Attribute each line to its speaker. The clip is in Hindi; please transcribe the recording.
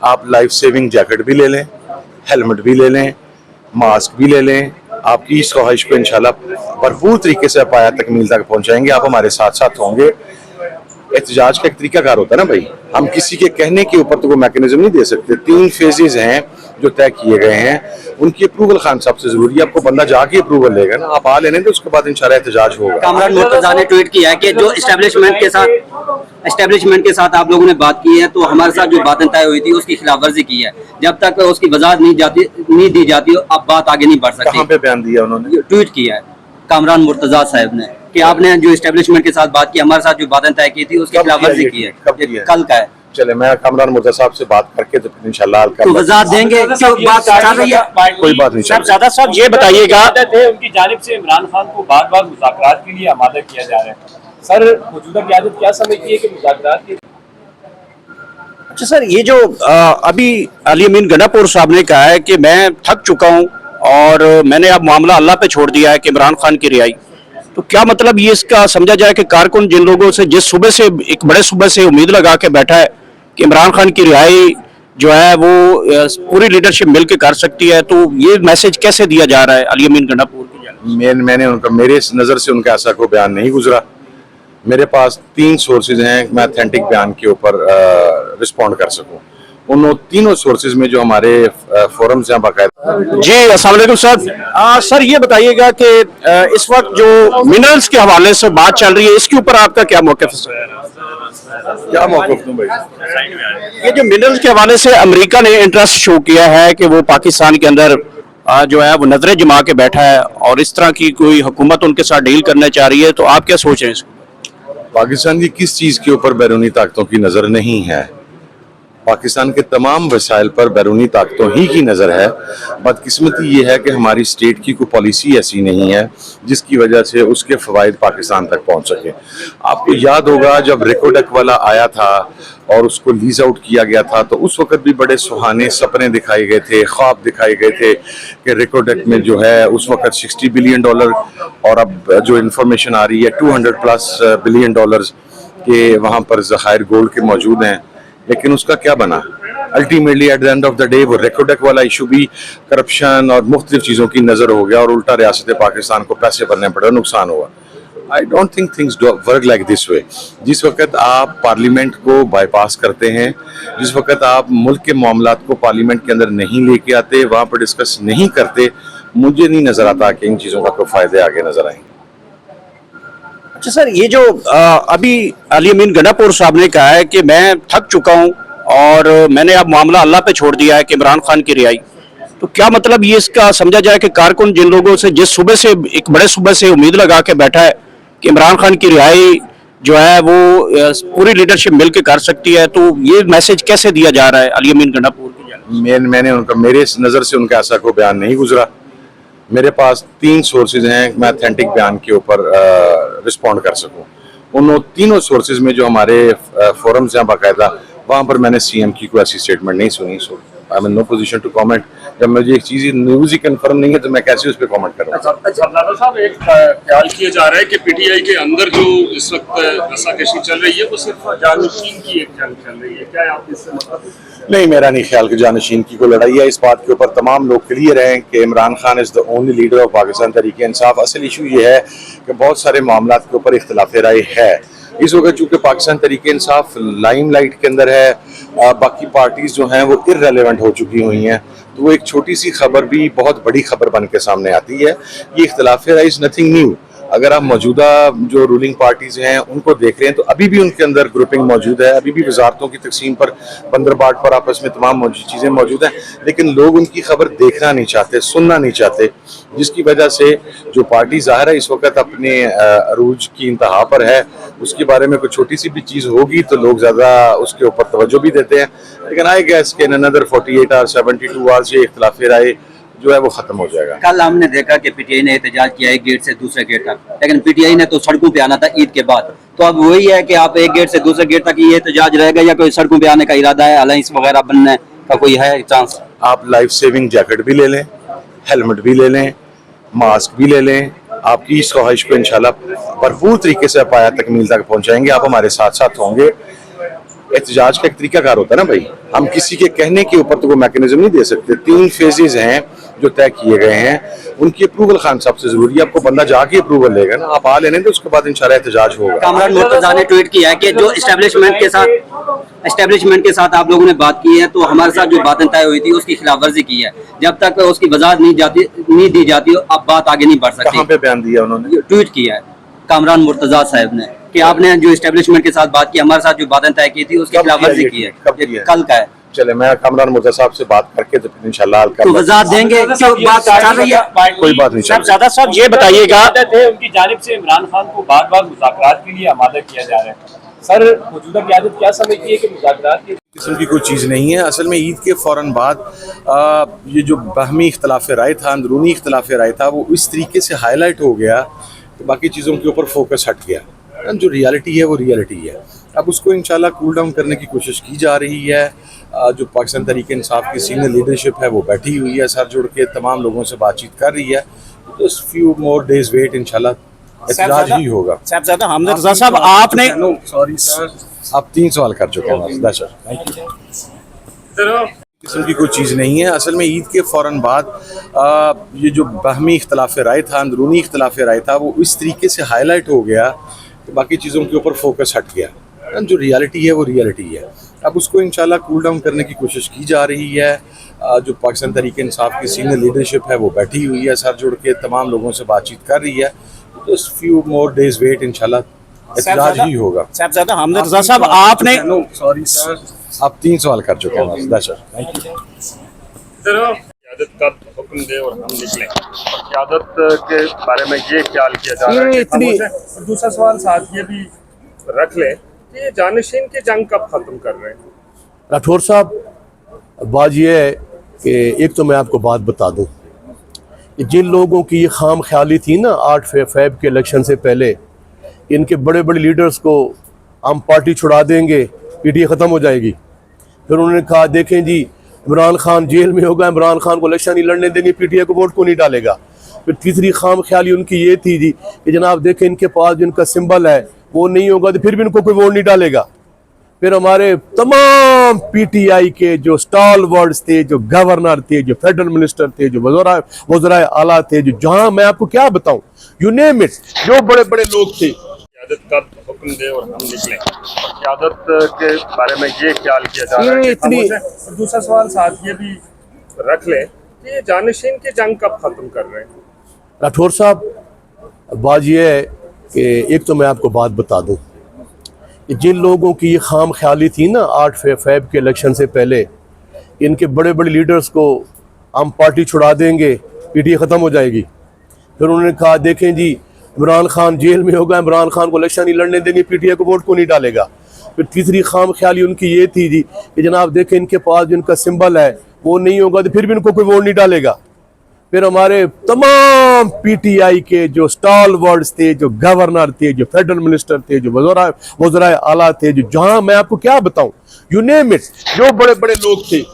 Speaker 1: आप लाइफ सेविंग जैकेट भी ले लें, हेलमेट भी ले लें, मास्क भी ले लें। आपकी इस ख्वाहिश को इंशाल्लाह भरपूर तरीके से आप आया तकमील तक पहुंचाएंगे। आप हमारे साथ साथ होंगे। एहतजाज का एक तरीकाकार होता है ना भाई, हम किसी के कहने के ऊपर तो वो मैकेनिज्म नहीं दे सकते। 3 फेजेस हैं जो तय किए गए हैं, उनकी अप्रूवल खान साहब से जरूरी है। आपको बंदा जाके अप्रूवल लेगा ना, आप आ लेने तो उसके बाद इंशाल्लाह एहतजाज होगा।
Speaker 2: कामरान मुर्तजा ने ट्वीट किया है कि जो एस्टेब्लिशमेंट के साथ आप लोगों ने बात की है, तो हमारे साथ जो बातें तय हुई थी उसकी खिलाफवर्जी की है। जब तक उसकी वजाहत नहीं दी जाती अब बात आगे नहीं बढ़ सकती।
Speaker 1: कहाँ पे बयान दिया उन्होंने?
Speaker 2: ट्वीट किया है कामरान मुर्तजा साहब ने कि आपने जो एस्टेब्लिशमेंट के साथ बात की, हमारे साथ जो बातें तय की थी उसकी खिलाफवर्जी की है। कल का है।
Speaker 1: चले, मैं कामरान मुर्तजा साहब से बात करके तो फिर इंशाल्लाह
Speaker 2: तो वजाहत देंगे। बात चल रही है,
Speaker 1: कोई बात नहीं।
Speaker 3: सादा साहब ये बताइएगा,
Speaker 4: उनकी जानिब से इमरान खान को बार बार मुज़ाकरात के लिए आमादा किया जा रहा है। सर, मौजूदा क़यादत क्या समझती है कि मुज़ाकरात के?
Speaker 3: अच्छा सर, ये जो अभी अली अमीन गंडापुर साहब ने कहा है कि मैं थक चुका हूं और मैंने अब मामला अल्लाह पे छोड़ दिया है कि इमरान खान की रिहाई, तो क्या मतलब ये इसका समझा जाए कि कारकुन जिन लोगों से जिस सूबे से एक बड़े सूबे से उम्मीद लगा के बैठा है कि इमरान खान की रिहाई जो है वो पूरी लीडरशिप मिलकर कर सकती है, तो ये मैसेज कैसे दिया जा रहा है अली अमीन गंडापुर की?
Speaker 1: मैंने उनका, मेरे नज़र से उनका ऐसा कोई बयान नहीं गुजरा। मेरे पास 3 सोर्सेज हैं, मैं ऑथेंटिक बयान के ऊपर रिस्पॉन्ड कर सकूं। उन तीनों सोर्सेज में जो हमारे फोरम्स हैं बाकायदा।
Speaker 3: जी अस्सलाम वालेकुम सर। सर ये बताइएगा कि इस वक्त जो मिनरल्स के हवाले से बात चल रही है, इसके ऊपर आपका क्या मौक़िफ़ है?
Speaker 1: क्या मौक़िफ़ दूं भाई?
Speaker 3: ये जो मिनरल्स के हवाले से अमेरिका ने इंटरेस्ट शो किया है कि वो पाकिस्तान के अंदर जो है वो नजरें जमा के बैठा है और इस तरह की कोई हुकूमत उनके साथ डील करना चाह रही है, तो आप क्या सोच रहे हैं इसको?
Speaker 1: पाकिस्तान की किस चीज़ के ऊपर बैरूनी ताकतों की नज़र नहीं है? पाकिस्तान के तमाम वसाइल पर बैरूनी ताकतों ही की नज़र है। बदकिस्मती ये है कि हमारी स्टेट की कोई पॉलिसी ऐसी नहीं है जिसकी वजह से उसके फ़वाइद पाकिस्तान तक पहुँच सके। आपको याद होगा जब रिकोडक वाला आया था और उसको लीज आउट किया गया था, तो उस वक्त भी बड़े सुहाने सपने दिखाए गए थे, ख्वाब दिखाए गए थे कि रिकोडक में जो है उस वक्त $60 बिलियन और अब जो इंफॉर्मेशन आ रही है $200+ बिलियन के वहाँ पर ज़खायर गोल्ड के मौजूद हैं। लेकिन उसका क्या बना? Ultimately at the end of the day वो रिकोडक वाला इशू भी करप्शन और मुख्तलिफ चीज़ों की नज़र हो गया और उल्टा रियासत पाकिस्तान को पैसे भरने पड़े, नुकसान हुआ। I don't think things work like this way. जिस वक्त आप पार्लियामेंट को बाईपास करते हैं, जिस वक्त आप मुल्क के मामलात को पार्लियामेंट के अंदर नहीं लेके आते, वहाँ पर डिस्कस नहीं करते, मुझे नहीं नज़र आता कि इन चीज़ों का कोई फ़ायदे आगे नज़र आएंगे।
Speaker 3: अच्छा सर, ये जो अभी अली अमीन गंडापुर साहब ने कहा है कि मैं थक चुका हूं और मैंने अब मामला अल्लाह पे छोड़ दिया है कि इमरान खान की रिहाई, तो क्या मतलब ये इसका समझा जाए कि कारकुन जिन लोगों से जिस सूबे से एक बड़े सूबे से उम्मीद लगा के बैठा है कि इमरान खान की रिहाई जो है वो पूरी लीडरशिप मिलकर कर सकती है, तो ये मैसेज कैसे दिया जा रहा है अली अमीन गंडापुर की?
Speaker 1: मैंने उनका, मेरे नज़र से उनका ऐसा कोई बयान नहीं गुजरा। मेरे पास 3 सोर्सेज हैं, मैं ऑथेंटिक बयान के ऊपर रिस्पॉन्ड कर सकूं। उन तीनों सोर्सेज में जो हमारे फोरम्स हैं बाकायदा, वहाँ पर मैंने सीएम की कोई ऐसी स्टेटमेंट नहीं सुनी। So I am in no position to comment. जब मुझे एक चीज़ न्यूज़ ही कंफर्म नहीं है तो मैं कैसे उस पर कमेंट करूँगा?
Speaker 4: साहब, एक ख्याल किया जा रहा है कि पीटीआई के अंदर जो इस वक्त रस्साकशी चल रही है वो सिर्फ जानशीन की एक जंग चल रही है, क्या आप इससे मतलब?
Speaker 1: नहीं, मेरा नहीं ख्याल कि जानशीन की कोई लड़ाई है। इस बात के ऊपर तमाम लोग क्लियर हैं कि Imran Khan is the only leader of Pakistan Tehreek Insaf. असल इशू ये है कि बहुत सारे मामलात के ऊपर इख्तिलाफ राय है। इस वक्त चूँकि पाकिस्तान तहरीक इंसाफ लाइमलाइट के अंदर है, बाकी पार्टीज़ जो हैं वो इर्रेलेवेंट हो चुकी हुई हैं, तो वो एक छोटी सी खबर भी बहुत बड़ी खबर बन के सामने आती है। ये इख्तिलाफ राय इज़ नथिंग न्यू। अगर आप मौजूदा जो रूलिंग पार्टीज़ हैं उनको देख रहे हैं तो अभी भी उनके अंदर ग्रुपिंग मौजूद है, अभी भी वजारतों की तकसीम पर, बंदरबाट पर आपस में तमाम चीज़ें मौजूद हैं, लेकिन लोग उनकी खबर देखना नहीं चाहते, सुनना नहीं चाहते, जिसकी वजह से जो पार्टी ज़ाहिर है इस वक्त अपने अरूज की इंतहा पर है। उसके बारे में कोई छोटी सी भी चीज़ होगी तो लोग ज़्यादा उसके ऊपर तवज्जो भी देते हैं, लेकिन आई गेस के इन अनदर 48 आवर्स 72 आवर्स ये इख्तिलाफ राय जो है वो खत्म हो जाएगा।
Speaker 2: कल हमने देखा कि पीटीआई ने एहतजाज किया एक गेट से दूसरे गेट तक, लेकिन पीटीआई ने तो सड़कों पे आना था ईद के बाद। तो अब वही है कि आप एक गेट से दूसरे गेट तक ये एहतजाज रहेगा या कोई सड़कों पे आने का इरादा है, अलायंस वगैरह बनने का कोई है चांस?
Speaker 1: आप लाइफ सेविंग जैकेट भी ले लें, हेलमेट भी ले लें, मास्क भी ले लें। आपकी इस ख्वाहिश को इंशाल्लाह भरपूर तरीके से आप आया तकमील तक पहुंचाएंगे। आप हमारे साथ साथ होंगे। एहतजाज का एक तरीकाकार होता है ना भाई, हम किसी के कहने के ऊपर तो वो मैकेनिज्म नहीं दे सकते। 3 फेजेज हैं जो तय किए गए हैं, उनकी अप्रूवल खान साहब से जरूरी है। आपको बंदा जाके अप्रूवल लेगा ना, आप आ लेने तो उसके बाद इंशाल्लाह एहतजाज होगा।
Speaker 2: कामरान मुर्तजा ने ट्वीट किया है कि जो एस्टेब्लिशमेंट के साथ आप लोगों ने बात की है, तो हमारे साथ जो बातें तय हुई थी उसकी खिलाफवर्जी की है। जब तक उसकी वजाहत नहीं दी जाती अब बात आगे नहीं बढ़ सकती।
Speaker 1: कहाँ पे बयान दिया उन्होंने?
Speaker 2: ट्वीट किया है कामरान मुर्तजा साहब ने कि आपने जो एस्टेब्लिशमेंट के साथ बात की, हमारे साथ जो बातें तय की थी उसकी खिलाफवर्जी की है। कल का है।
Speaker 1: चले, मैं कामरान मुर्तजा साहब से बात करके तो फिर इंशाल्लाह
Speaker 2: तो वजाहत देंगे कि बात चल रही है।
Speaker 1: कोई बात नहीं।
Speaker 3: साहब साहब ये बताइएगा,
Speaker 5: उनकी जानिब से इमरान खान को बार बार मुज़ाकरात के लिए आमादा किया जा रहा है। सर, मौजूदा क़यादत क्या समझती है कि मुज़ाकरात की
Speaker 1: किस्म की कोई चीज़ नहीं है। असल में ईद के फ़ौरन बाद ये जो बाहमी इख्तलाफ राय था, अंदरूनी इख्तलाफ राय था, वो इस तरीके से हाईलाइट हो गया तो बाकी चीज़ों के ऊपर फोकस हट गया। जो रियलिटी है वो रियलिटी है। अब उसको इंशाल्लाह कूल डाउन करने की कोशिश की जा रही है। जो पाकिस्तान तहरीक इंसाफ की सीनियर लीडरशिप है वो बैठी हुई है, सर जुड़ के तमाम लोगों से बातचीत कर रही है। तो फ्यू मोर डेज वेट, इंशाल्लाह एहतजाज ही होगा।
Speaker 3: साहबजादा हमजा रजा साहब, आपने
Speaker 1: सॉरी सर, आप 3 सवाल कर चुके हैं सर। Thank you. किस्म की कोई चीज़ नहीं है। असल में ईद के फ़ौरन बाद ये जो बाहमी इख्तलाफ राय था, अंदरूनी इख्तलाफ राय था, वो इस तरीके से हाईलाइट हो गया तो बाकी चीज़ों के ऊपर फोकस हट गया। जो रियलिटी है वो रियलिटी है। अब उसको इंशाल्लाह कूल डाउन करने की कोशिश की जा रही है। जो पाकिस्तान तहरीक इंसाफ की सीनियर लीडरशिप है वो बैठी हुई है, सर जुड़ के तमाम लोगों से बातचीत कर रही है। तो फ्यू मोर डेज वेट, इंशाल्लाह एहतजाज ही होगा।
Speaker 3: साहबजादा हमजा रजा साहब, आपने
Speaker 1: सॉरी सर, आप 3 सवाल कर चुके हैं सर। Thank you.
Speaker 4: क़यादत का हुक्म दे और हम निकलें। क़यादत के बारे में ये ख्याल किया जा रहा है कि खामोश है। और दूसरा सवाल साथ ये भी रख लें कि ये जानशीन की जंग कब ख़त्म कर रहे हैं?
Speaker 6: राठौर साहब, बात यह है कि एक तो मैं आपको बात बता दूं कि जिन लोगों की ये खाम ख्याली थी ना 8 फ़रवरी के इलेक्शन से पहले, इनके बड़े बड़े लीडर्स को हम पार्टी छुड़ा देंगे, पीटीआई ख़त्म हो जाएगी। फिर उन्होंने कहा देखें जी, इमरान खान जेल में होगा, इमरान खान को इलेक्शन नहीं लड़ने देंगे, पीटीआई को वोट को नहीं डालेगा। फिर तीसरी खाम ख्याली उनकी ये थी जी कि जनाब देखें इनके पास जो इनका सिंबल है वो नहीं होगा तो फिर भी इनको कोई वोट नहीं डालेगा। फिर हमारे तमाम पीटीआई के जो स्टॉलवर्ड्स थे, जो गवर्नर थे, जो फेडरल मिनिस्टर थे, जो वज़राए आला थे, जो जहां मैं आपको क्या बताऊं, यू नेम इट, जो बड़े बड़े लोग थे।
Speaker 4: क़यादत का हुक्म दे और हम निकलें। क़यादत के बारे में ये ख्याल किया जा रहा है कि खामोश है। और दूसरा सवाल साथ ये भी रख लें कि ये जानशीन की जंग कब ख़त्म कर रहे हैं?
Speaker 6: राठौर साहब, बात यह है कि एक तो मैं आपको बात बता दूं कि जिन लोगों की ये खाम ख्याली थी ना 8 फ़रवरी के इलेक्शन से पहले, इनके बड़े बड़े लीडर्स को हम पार्टी छुड़ा देंगे, पीटीआई ख़त्म हो जाएगी। फिर उन्होंने कहा देखें जी, इमरान खान जेल में होगा, इमरान खान को इलेक्शन नहीं लड़ने देंगे, पीटीआई को वोट को नहीं डालेगा। फिर तीसरी खाम ख्याली उनकी ये थी जी कि जनाब देखें इनके पास जो इनका सिंबल है वो नहीं होगा तो फिर भी इनको कोई वोट नहीं डालेगा। फिर हमारे तमाम पीटीआई के जो स्टॉलवर्ड्स थे, जो गवर्नर थे, जो फेडरल मिनिस्टर थे, जो वज़राए आला थे, जो जहां मैं आपको क्या बताऊं, यू नेम इट, जो बड़े बड़े लोग थे।